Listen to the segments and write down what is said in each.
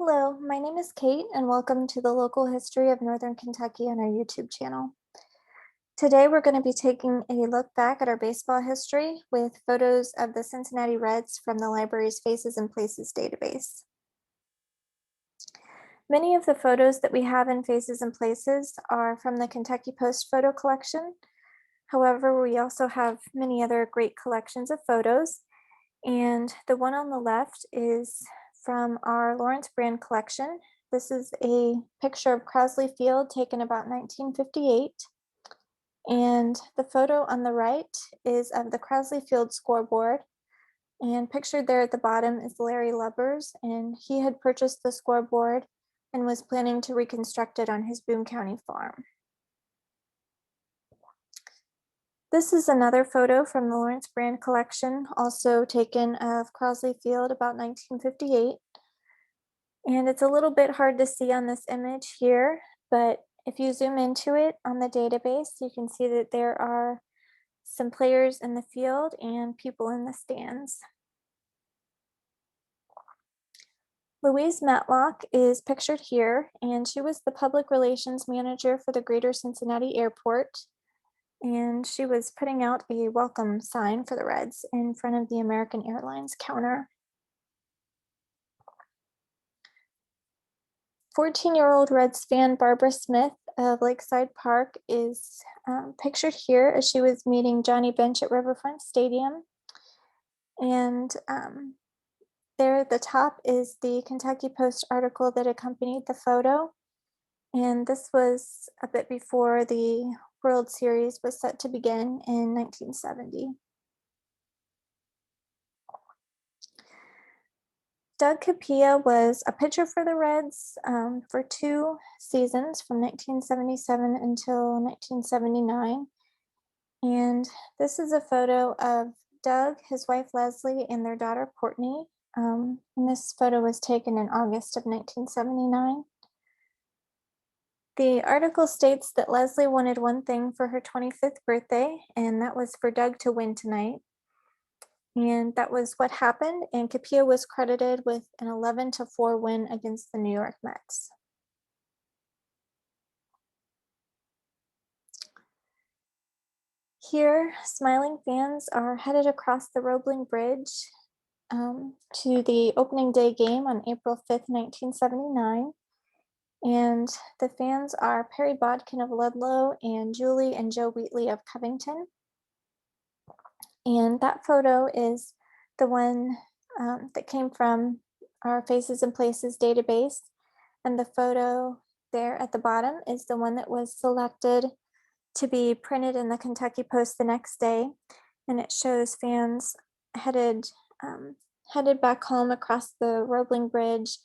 Hello, my name is Kate, and welcome to the local history of Northern Kentucky on our YouTube channel. Today, we're going to be taking a look back at our baseball history with photos of the Cincinnati Reds from the library's Faces and Places database. Many of the photos that we have in Faces and Places are from the Kentucky Post photo collection. However, we also have many other great collections of photos, and the one on the left is from our Lawrence Brand collection. This is a picture of Crossley Field taken about 1958. And the photo on the right is of the Crossley Field scoreboard. And pictured there at the bottom is Larry Lubbers, and he had purchased the scoreboard and was planning to reconstruct it on his Boone County farm. This is another photo from the Lawrence Brand collection, also taken of Crossley Field about 1958. And it's a little bit hard to see on this image here, but if you zoom into it on the database, you can see that there are some players in the field and people in the stands. Louise Matlock is pictured here, and she was the public relations manager for the Greater Cincinnati Airport. And she was putting out a welcome sign for the Reds in front of the American Airlines counter. 14-year-old Reds fan Barbara Smith of Lakeside Park is pictured here as she was meeting Johnny Bench at Riverfront Stadium. And there at the top is the Kentucky Post article that accompanied the photo. And this was a bit before the World Series was set to begin in 1970. Doug Capilla was a pitcher for the Reds for 2 seasons from 1977 until 1979. And this is a photo of Doug, his wife Leslie, and their daughter Courtney. And this photo was taken in August of 1979. The article states that Leslie wanted one thing for her 25th birthday, and that was for Doug to win tonight. And that was what happened, and Capilla was credited with an 11-4 win against the New York Mets. Here, smiling fans are headed across the Roebling Bridge to the opening day game on April 5th, 1979. And the fans are Perry Bodkin of Ludlow and Julie and Joe Wheatley of Covington. And that photo is the one that came from our Faces and Places database. And the photo there at the bottom is the one that was selected to be printed in the Kentucky Post the next day. And it shows fans headed back home across the Roebling Bridge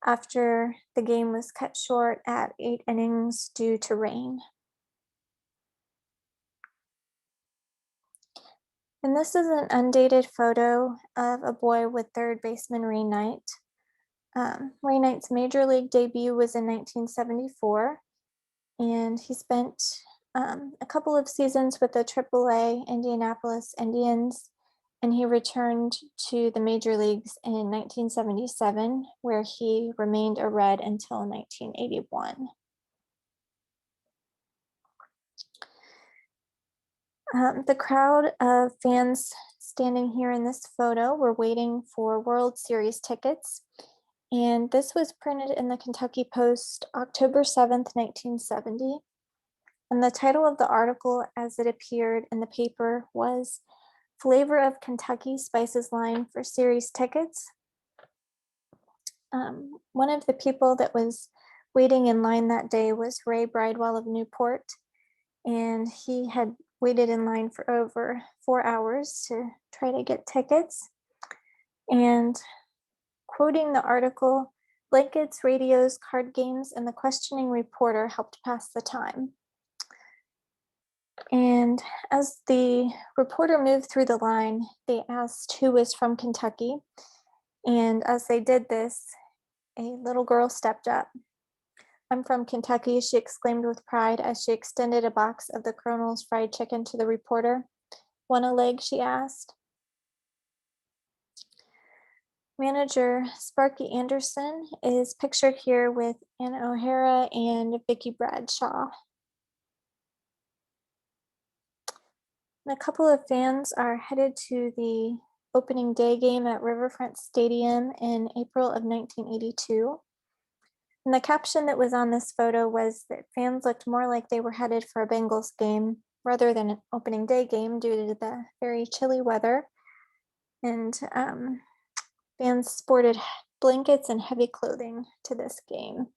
after the game was cut short at 8 innings due to rain. And this is an undated photo of a boy with third baseman Ray Knight. Ray Knight's major league debut was in 1974, and he spent a couple of seasons with the AAA Indianapolis Indians, and he returned to the major leagues in 1977, where he remained a Red until 1981. The crowd of fans standing here in this photo were waiting for World Series tickets, and this was printed in the Kentucky Post October 7th, 1970. And the title of the article as it appeared in the paper was Flavor of Kentucky Spices Line for Series Tickets. One of the people that was waiting in line that day was Ray Bridewell of Newport, and he had waited in line for over 4 hours to try to get tickets. And quoting the article, blankets, radios, card games, and the questioning reporter helped pass the time. And as the reporter moved through the line, they asked who was from Kentucky. And as they did this, a little girl stepped up. "I'm from Kentucky," she exclaimed with pride as she extended a box of the Colonel's fried chicken to the reporter. "Want a leg?" she asked. Manager Sparky Anderson is pictured here with Anna O'Hara and Vicki Bradshaw. And a couple of fans are headed to the opening day game at Riverfront Stadium in April of 1982. And the caption that was on this photo was that fans looked more like they were headed for a Bengals game rather than an opening day game due to the very chilly weather. And fans sported blankets and heavy clothing to this game.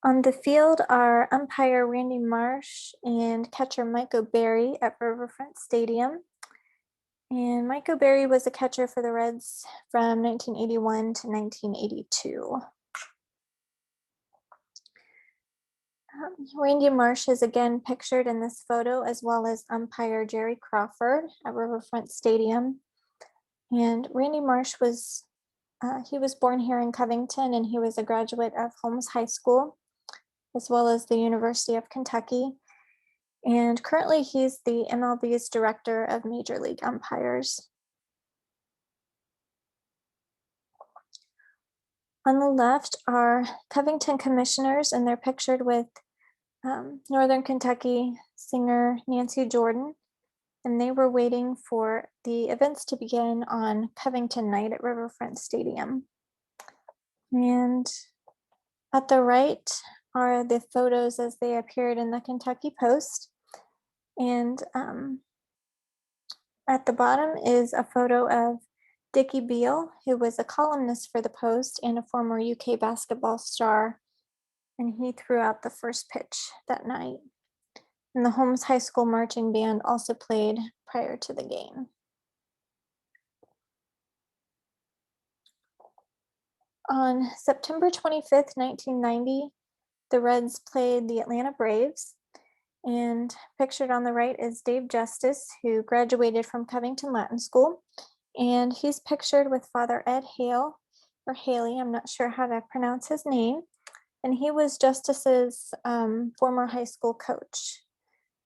On the field are umpire Randy Marsh and catcher Mike O'Berry at Riverfront Stadium. And Mike O'Berry was a catcher for the Reds from 1981 to 1982. Randy Marsh is again pictured in this photo, as well as umpire Jerry Crawford at Riverfront Stadium. And Randy Marsh was born here in Covington, and he was a graduate of Holmes High School, as well as the University of Kentucky. And currently he's the MLB's Director of Major League Umpires. On the left are Covington commissioners, and they're pictured with Northern Kentucky singer Nancy Jordan, and they were waiting for the events to begin on Covington night at Riverfront Stadium. And at the right are the photos as they appeared in the Kentucky Post. And at the bottom is a photo of Dickie Beale, who was a columnist for the Post and a former UK basketball star. And he threw out the first pitch that night. And the Holmes High School marching band also played prior to the game. On September 25th, 1990, the Reds played the Atlanta Braves. And pictured on the right is Dave Justice, who graduated from Covington Latin School. And he's pictured with Father Ed Hale, or Haley, I'm not sure how to pronounce his name. And he was Justice's former high school coach.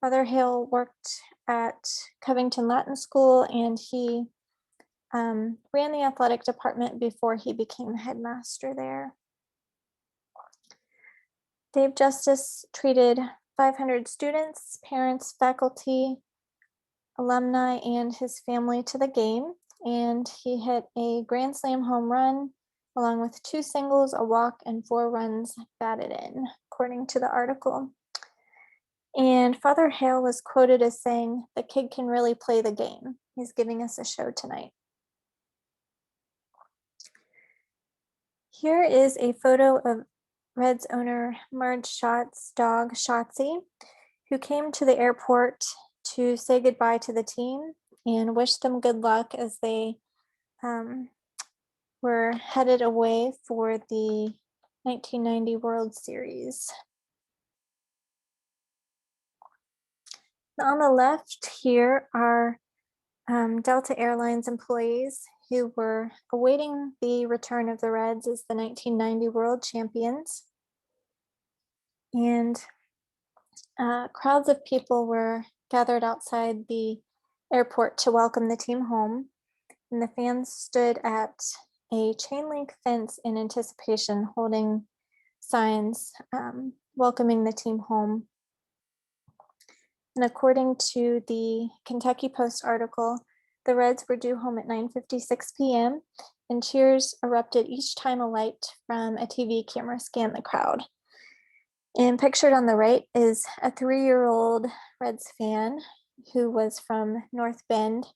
Father Hale worked at Covington Latin School, and he ran the athletic department before he became headmaster there. Dave Justice treated 500 students, parents, faculty, alumni, and his family to the game, and he hit a grand slam home run along with 2 singles, a walk, and 4 runs batted in, according to the article. And Father Hale was quoted as saying, "The kid can really play the game. He's giving us a show tonight." Here is a photo of Reds owner Marge Schott's dog, Shotzi, who came to the airport to say goodbye to the team and wish them good luck as they were headed away for the 1990 World Series. On the left here are Delta Airlines employees who were awaiting the return of the Reds as the 1990 World Champions. And crowds of people were gathered outside the airport to welcome the team home. And the fans stood at a chain link fence in anticipation, holding signs welcoming the team home. And according to the Kentucky Post article, the Reds were due home at 9:56 p.m. and cheers erupted each time a light from a TV camera scanned the crowd. And pictured on the right is a 3-year-old Reds fan who was from North Bend,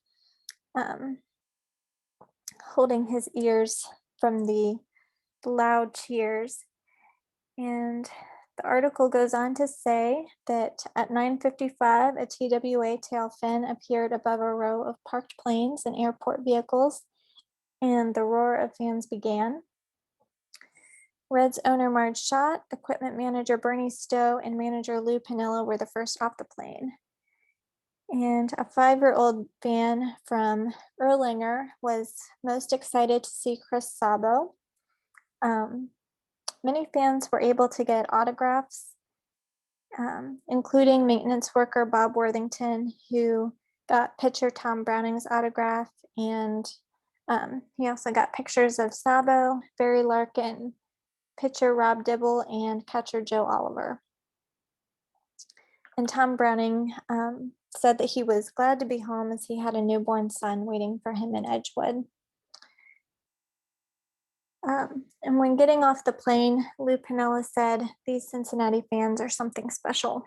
holding his ears from the loud cheers. And the article goes on to say that at 9:55, a TWA tail fin appeared above a row of parked planes and airport vehicles, and the roar of fans began. Reds owner Marge Schott, equipment manager Bernie Stowe, and manager Lou Piniella were the first off the plane. And a 5-year-old fan from Erlanger was most excited to see Chris Sabo. Many fans were able to get autographs, including maintenance worker Bob Worthington, who got pitcher Tom Browning's autograph, and he also got pictures of Sabo, Barry Larkin, pitcher Rob Dibble, and catcher Joe Oliver. And Tom Browning said that he was glad to be home as he had a newborn son waiting for him in Edgewood. And when getting off the plane, Lou Piniella said, "These Cincinnati fans are something special."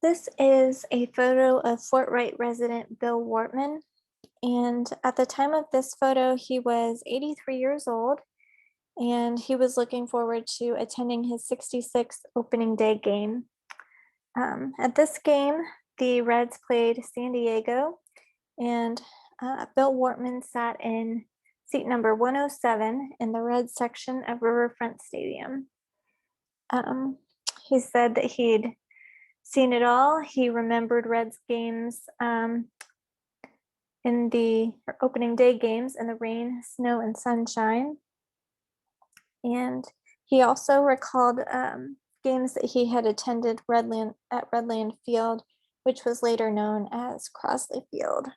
This is a photo of Fort Wright resident Bill Wortman. And at the time of this photo, he was 83 years old, and he was looking forward to attending his 66th opening day game. At this game, the Reds played San Diego, and Bill Wortman sat in seat number 107 in the Reds section of Riverfront Stadium. He said that he'd seen it all. He remembered Reds games in the opening day games in the rain, snow, and sunshine. And he also recalled games that he had attended at Redland Field, which was later known as Crossley Field.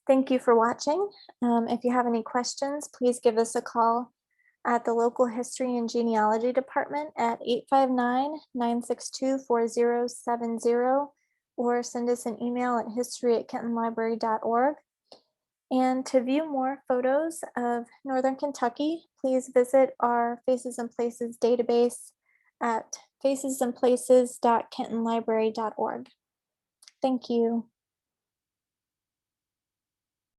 Thank you for watching. If you have any questions, please give us a call at the local history and genealogy department at 859-962-4070, or send us an email at history@kentonlibrary.org. And to view more photos of Northern Kentucky, please visit our Faces and Places database at facesandplaces.kentonlibrary.org. Thank you.